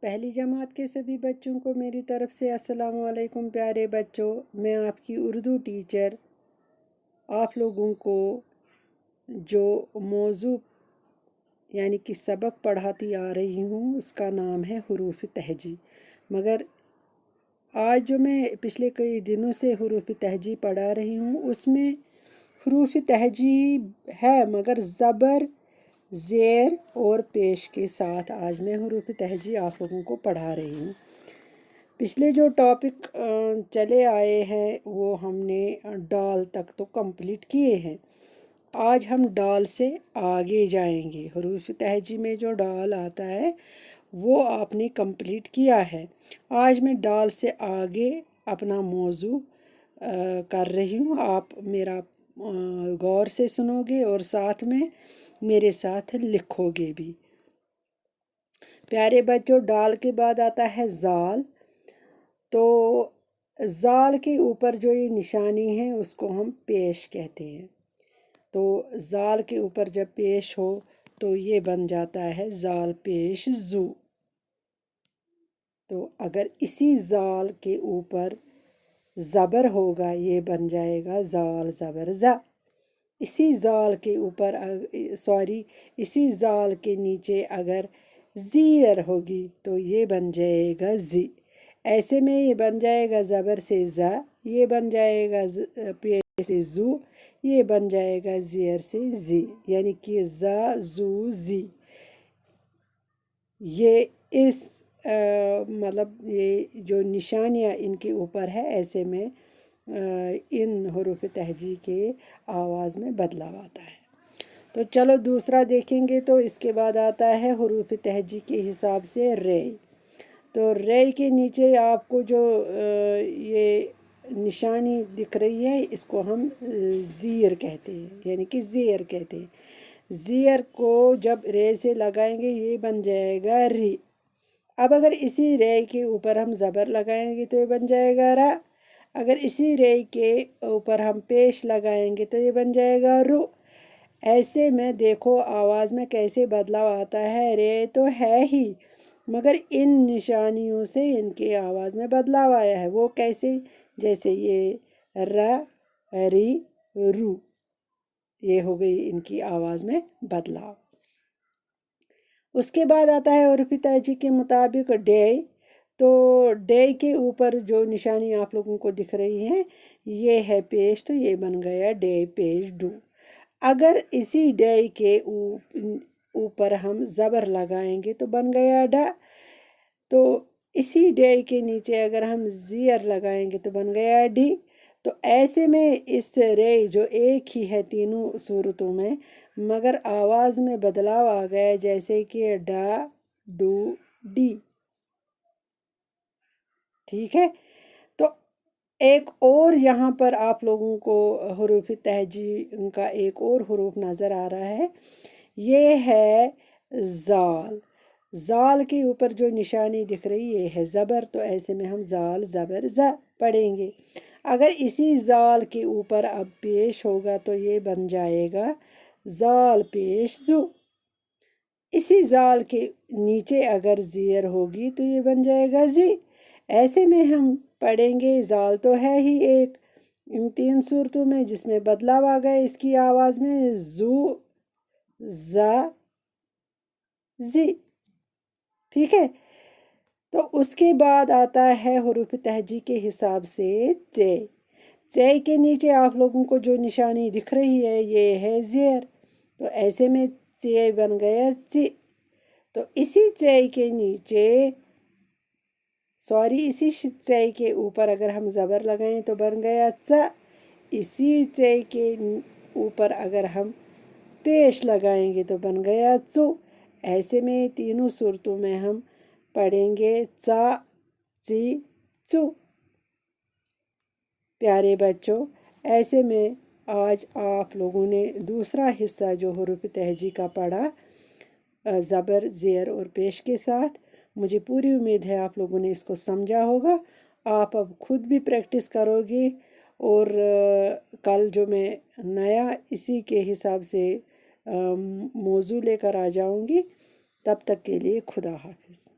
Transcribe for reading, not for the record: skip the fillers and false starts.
پہلی جماعت کے سبھی بچوں کو میری طرف سے السلام علیکم پیارے بچوں۔ میں آپ کی اردو ٹیچر آپ لوگوں کو جو موضوع یعنی کہ سبق پڑھاتی آ رہی ہوں اس کا نام ہے حروف تہجی۔ مگر آج جو میں پچھلے کئی دنوں سے حروف تہجی پڑھا رہی ہوں اس میں حروف تہجی ہے مگر زبر زیر اور پیش کے ساتھ آج میں حروف تہجی آپ لوگوں کو پڑھا رہی ہوں۔ پچھلے جو ٹاپک چلے آئے ہیں وہ ہم نے ڈال تک تو کمپلیٹ کیے ہیں۔ آج ہم ڈال سے آگے جائیں گے۔ حروف تہجی میں جو ڈال آتا ہے وہ آپ نے کمپلیٹ کیا ہے۔ آج میں ڈال سے آگے اپنا موضوع کر رہی ہوں۔ آپ میرا غور سے سنو گے اور ساتھ میں میرے ساتھ لکھو گے بھی۔ پیارے بچوں، ڈال کے بعد آتا ہے زال۔ تو زال کے اوپر جو یہ نشانی ہے اس کو ہم پیش کہتے ہیں۔ تو زال کے اوپر جب پیش ہو تو یہ بن جاتا ہے زال پیش زو۔ تو اگر اسی زال کے اوپر زبر ہوگا یہ بن جائے گا زال زبر زا۔ اسی زال کے اوپر اسی زال کے نیچے اگر زیر ہوگی تو یہ بن جائے گا زی۔ ایسے میں یہ بن جائے گا زبر سے زا، یہ بن جائے گا پیش سے زو، یہ بن جائے گا زیر سے زی، یعنی کہ زا زو زی۔ یہ اس مطلب یہ جو نشانیاں ان کے اوپر ہے ایسے میں ان حروف تہجی کے آواز میں بدلاؤ آتا ہے۔ تو چلو دوسرا دیکھیں گے۔ تو اس کے بعد آتا ہے حروف تہجی کے حساب سے رے۔ تو رے کے نیچے آپ کو جو یہ نشانی دکھ رہی ہے اس کو ہم زیر کہتے ہیں، یعنی کہ زیر کہتے ہیں۔ زیر کو جب رے سے لگائیں گے یہ بن جائے گا ری۔ اب اگر اسی رے کے اوپر ہم زبر لگائیں گے تو یہ بن جائے گا را۔ اگر اسی رے کے اوپر ہم پیش لگائیں گے تو یہ بن جائے گا رو۔ ایسے میں دیکھو آواز میں کیسے بدلاؤ آتا ہے۔ رے تو ہے ہی مگر ان نشانیوں سے ان کے آواز میں بدلاؤ آیا ہے۔ وہ کیسے؟ جیسے یہ را ری رو، یہ ہو گئی ان کی آواز میں بدلاؤ۔ اس کے بعد آتا ہے حروف تہجی کے مطابق ڈے۔ تو ڈے کے اوپر جو نشانی آپ لوگوں کو دکھ رہی ہے یہ ہے پیش، تو یہ بن گیا ڈے پیش ڈو۔ اگر اسی ڈے کے اوپر ہم زبر لگائیں گے تو بن گیا ڈا۔ تو اسی ڈے کے نیچے اگر ہم زیر لگائیں گے تو بن گیا ڈی۔ تو ایسے میں اس رے جو ایک ہی ہے تینوں صورتوں میں مگر آواز میں بدلاؤ آ گیا، جیسے کہ ڈا ڈو ڈی۔ ٹھیک ہے۔ تو ایک اور یہاں پر آپ لوگوں کو حروف تہجی کا ایک اور حروف نظر آ رہا ہے، یہ ہے زال۔ زال کے اوپر جو نشانی دکھ رہی یہ ہے زبر، تو ایسے میں ہم زال زبر زا پڑھیں گے۔ اگر اسی زال کے اوپر اب پیش ہوگا تو یہ بن جائے گا زال پیش زو۔ اسی زال کے نیچے اگر زیر ہوگی تو یہ بن جائے گا زی۔ ایسے میں ہم پڑھیں گے، زال تو ہے ہی ایک ان تین صورتوں میں جس میں بدلاؤ آ گئے اس کی آواز میں، زو زا زی۔ ٹھیک ہے۔ تو اس کے بعد آتا ہے حروف تہجی کے حساب سے تے۔ تے کے نیچے آپ لوگوں کو جو نشانی دکھ رہی ہے یہ ہے زیر، تو ایسے میں تے بن گیا چی۔ تو اسی تے کے نیچے اسی تے کے اوپر اگر ہم زبر لگائیں تو بن گیا چا۔ اسی تے کے اوپر اگر ہم پیش لگائیں گے تو بن گیا چو۔ ایسے میں تینوں صورتوں میں ہم پڑھیں گے چا چی چو۔ پیارے بچوں، ایسے میں آج آپ لوگوں نے دوسرا حصہ جو حروف تہجی کا پڑھا زبر زیر اور پیش کے ساتھ۔ مجھے پوری امید ہے آپ لوگوں نے اس کو سمجھا ہوگا۔ آپ اب خود بھی پریکٹس کرو گے اور کل جو میں نیا اسی کے حساب سے موضوع لے کر آ جاؤں گی۔ تب تک کے لیے خدا حافظ۔